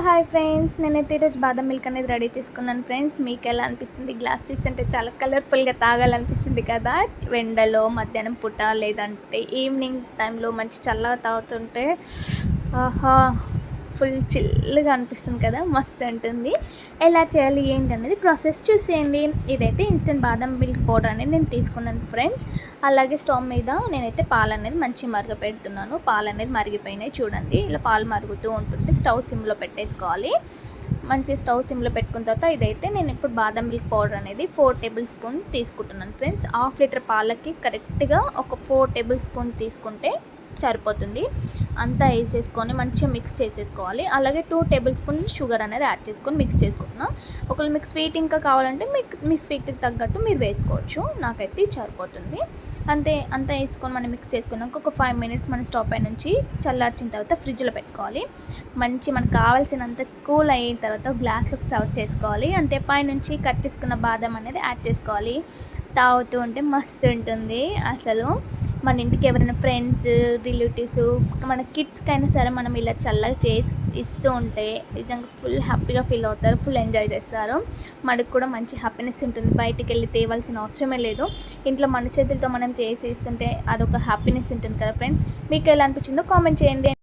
Hi friends, నేనైతే ఈరోజు బాదం మిల్క్ అనేది రెడీ చేసుకున్నాను ఫ్రెండ్స్. మీకు ఎలా అనిపిస్తుంది? గ్లాస్ చూస్తుంటే చాలా కలర్ఫుల్గా తాగాలనిపిస్తుంది కదా. ఎండలో మధ్యాహ్నం పూట లేదంటే ఈవినింగ్ టైంలో మంచి చల్లగా తాగుతుంటే ఆహా, ఫుల్ చిల్లుగా అనిపిస్తుంది కదా, మస్తు ఉంటుంది. ఎలా చేయాలి ఏంటనేది ప్రాసెస్ చూసేయండి. ఇదైతే ఇన్స్టెంట్ బాదం మిల్క్ పౌడర్ అనేది నేను తీసుకున్నాను ఫ్రెండ్స్. అలాగే స్టవ్ మీద నేనైతే పాలు అనేది మంచి మరుగ పెడుతున్నాను. పాలు అనేది మరిగిపోయినాయి చూడండి. ఇలా పాలు మరుగుతూ ఉంటుంటే స్టవ్ సిమ్లో పెట్టేసుకోవాలి. మంచి స్టవ్ సిమ్లో పెట్టుకున్న తర్వాత ఇదైతే నేను ఇప్పుడు బాదం మిల్క్ పౌడర్ అనేది 4 టేబుల్ స్పూన్ తీసుకుంటున్నాను ఫ్రెండ్స్. హాఫ్ లీటర్ పాలకి కరెక్ట్గా ఒక 4 టేబుల్ స్పూన్ తీసుకుంటే సరిపోతుంది. అంతా వేసేసుకొని మంచిగా మిక్స్ చేసేసుకోవాలి. అలాగే 2 టేబుల్ స్పూన్ షుగర్ అనేది యాడ్ చేసుకొని మిక్స్ చేసుకుంటున్నా. ఒకవేళ మీకు స్వీట్ ఇంకా కావాలంటే మీ స్వీట్కి తగ్గట్టు మీరు వేసుకోవచ్చు. నాకైతే సరిపోతుంది. అంతా వేసుకొని మనం మిక్స్ చేసుకున్నాక ఒక 5 మినిట్స్ మన స్టవ్ పై నుంచి చల్లార్చిన తర్వాత ఫ్రిడ్జ్లో పెట్టుకోవాలి. మనకు కావాల్సినంత కూల్ అయిన తర్వాత గ్లాస్లోకి సర్వ్ చేసుకోవాలి. అంతే పైనుంచి కట్ చేసుకున్న బాదం అనేది యాడ్ చేసుకోవాలి. తాగుతూ ఉంటే మస్తు ఉంటుంది అసలు. మన ఇంటికి ఎవరైనా ఫ్రెండ్స్, రిలేటివ్స్, మన కిడ్స్కి అయినా సరే మనం ఇలా చల్లగా చేసి ఇస్తూ ఉంటే నిజంగా ఫుల్ హ్యాపీగా ఫీల్ అవుతారు, ఫుల్ ఎంజాయ్ చేస్తారు. మనకు కూడా మంచి హ్యాపీనెస్ ఉంటుంది. బయటికి వెళ్ళి తేవాల్సిన అవసరమే లేదు. ఇంట్లో మన చేతులతో మనం చేసి ఇస్తుంటే అదొక హ్యాపీనెస్ ఉంటుంది కదా ఫ్రెండ్స్. మీకు ఎలా అనిపించిందో కామెంట్ చేయండి.